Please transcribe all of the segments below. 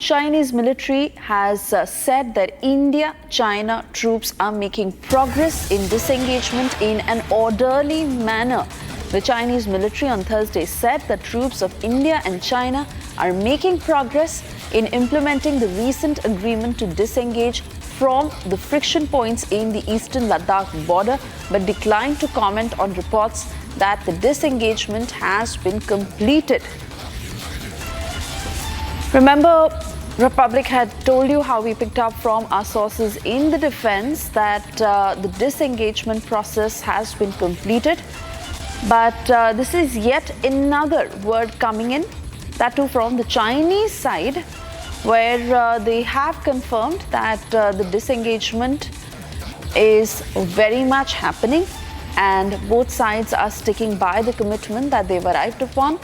Chinese military has said that India-China troops are making progress in disengagement in an orderly manner. The Chinese military on Thursday said that troops of India and China are making progress in implementing the recent agreement to disengage from the friction points in the eastern Ladakh border, but declined to comment on reports that the disengagement has been completed. Remember, Republic had told you how we picked up from our sources in the defense that the disengagement process has been completed. But this is yet another word coming in, that too from the Chinese side, where they have confirmed that the disengagement is very much happening and both sides are sticking by the commitment that they've arrived upon.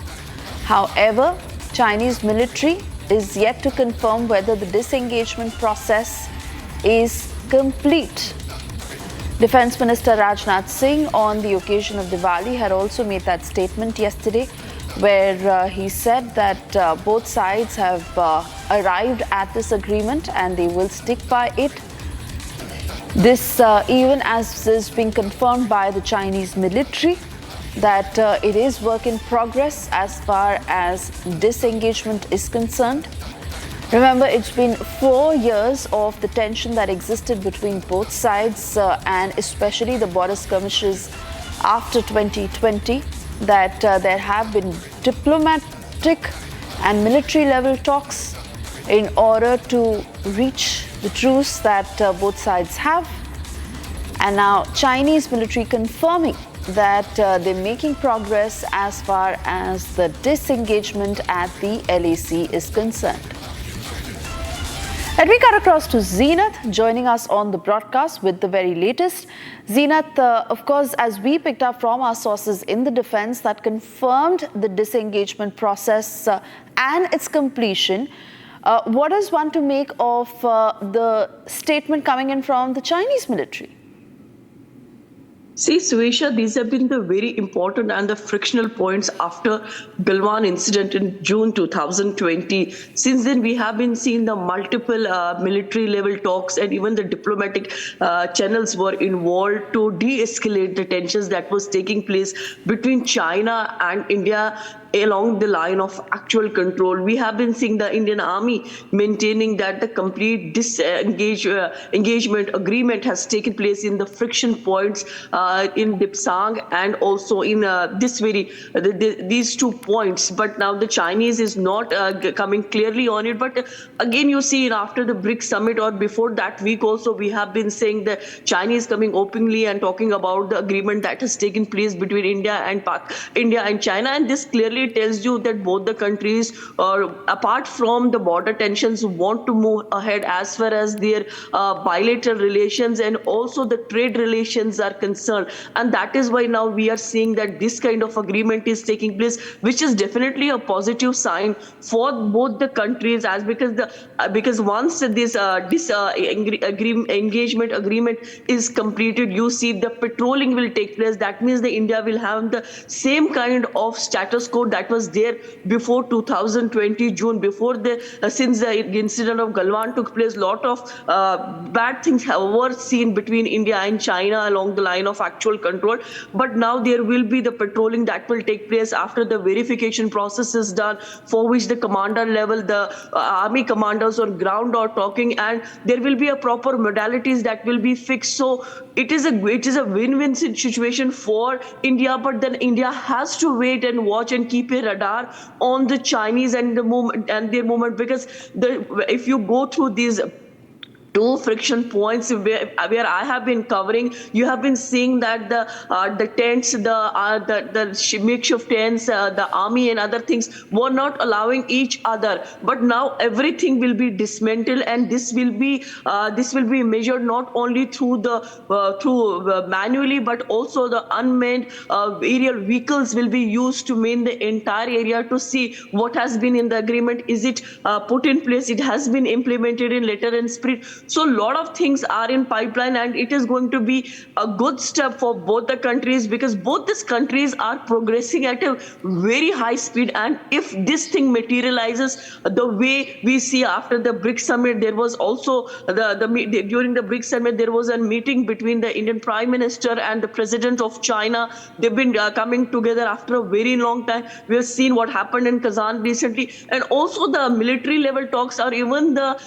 However, Chinese military is yet to confirm whether the disengagement process is complete. Defense Minister Rajnath Singh, on the occasion of Diwali, had also made that statement yesterday, where he said that both sides have arrived at this agreement and they will stick by it. This even as is being confirmed by the Chinese military, that it is work in progress as far as disengagement is concerned. Remember, it's been 4 years of the tension that existed between both sides and especially the border skirmishes after 2020, that there have been diplomatic and military level talks in order to reach the truce that both sides have. And now Chinese military confirming that they're making progress as far as the disengagement at the LAC is concerned. Let me cut across to Zeenath, joining us on the broadcast with the very latest. Zeenath, of course, as we picked up from our sources in the defense that confirmed the disengagement process and its completion, what is one to make of the statement coming in from the Chinese military? See, Suesha, these have been the very important and the frictional points after Galwan incident in June 2020. Since then, we have been seeing the multiple military level talks and even the diplomatic channels were involved to de-escalate the tensions that was taking place between China and India along the line of actual control. We have been seeing the Indian Army maintaining that the complete engagement agreement has taken place in the friction points in Dipsang and also in these 2 points. But now the Chinese is not coming clearly on it. But again, you see after the BRICS summit or before that week also, we have been saying the Chinese coming openly and talking about the agreement that has taken place between India and China. And this clearly tells you that both the countries, apart from the border tensions, want to move ahead as far as their bilateral relations and also the trade relations are concerned. And that is why now we are seeing that this kind of agreement is taking place, which is definitely a positive sign for both the countries, as because once this engagement agreement is completed, you see the patrolling will take place. That means the India will have the same kind of status quo that was there before 2020 June, before since the incident of Galwan took place. Lot of bad things were seen between India and China along the line of actual control. But now there will be the patrolling that will take place after the verification process is done, for which the commander level, the army commanders on ground are talking, and there will be a proper modalities that will be fixed. So it is a win-win situation for India, but then India has to wait and watch and keep a radar on the Chinese and their movement, because if you go through these 2 friction points where I have been covering, you have been seeing that the tents, the makeshift tents, the army and other things were not allowing each other. But now everything will be dismantled, and this will be measured not only through manually, but also the unmanned aerial vehicles will be used to man the entire area to see what has been in the agreement. Is it put in place? It has been implemented in letter and spirit. So a lot of things are in pipeline, and it is going to be a good step for both the countries, because both these countries are progressing at a very high speed. And if this thing materializes the way we see after the BRICS summit, there was also during the BRICS summit there was a meeting between the Indian Prime Minister and the President of China. They've been coming together after a very long time. We have seen what happened in Kazan recently, and also the military level talks, or even the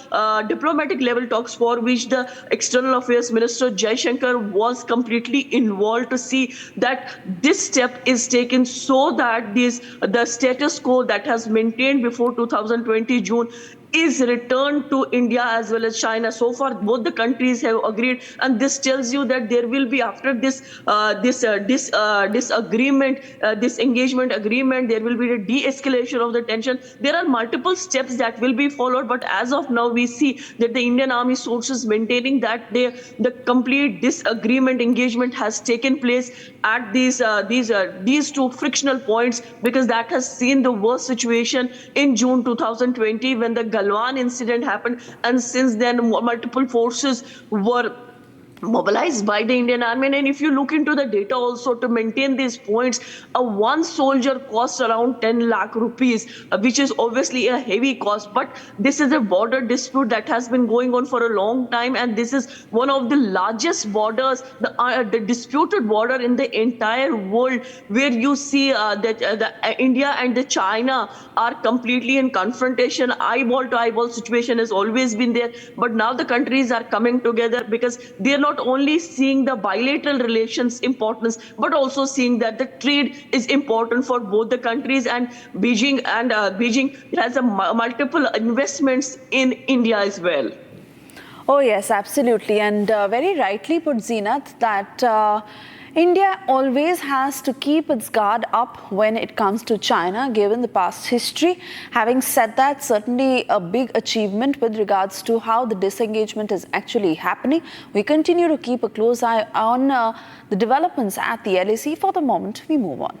diplomatic level talks, for which the External Affairs Minister Jaishankar was completely involved, to see that this step is taken so that the status quo that has maintained before 2020 June is returned to India as well as China. So far, both the countries have agreed, and this tells you that there will be, after this disagreement, this engagement agreement, there will be a de-escalation of the tension. There are multiple steps that will be followed, but as of now, we see that the Indian Army sources maintaining that the complete disagreement engagement has taken place at these two frictional points, because that has seen the worst situation in June 2020 when the Galwan incident happened, and since then multiple forces were mobilized by the Indian Army. And if you look into the data also, to maintain these points, one soldier costs around 10 lakh rupees, which is obviously a heavy cost. But this is a border dispute that has been going on for a long time, and this is one of the largest borders, the disputed border in the entire world, where you see that India and the China are completely in confrontation. Eyeball to eyeball situation has always been there, but now the countries are coming together, because they are not only seeing the bilateral relations importance, but also seeing that the trade is important for both the countries. And Beijing has multiple investments in India as well. Oh yes, absolutely, and very rightly put, Zeenat, that India always has to keep its guard up when it comes to China, given the past history. Having said that, certainly a big achievement with regards to how the disengagement is actually happening. We continue to keep a close eye on the developments at the LAC. For the moment, we move on.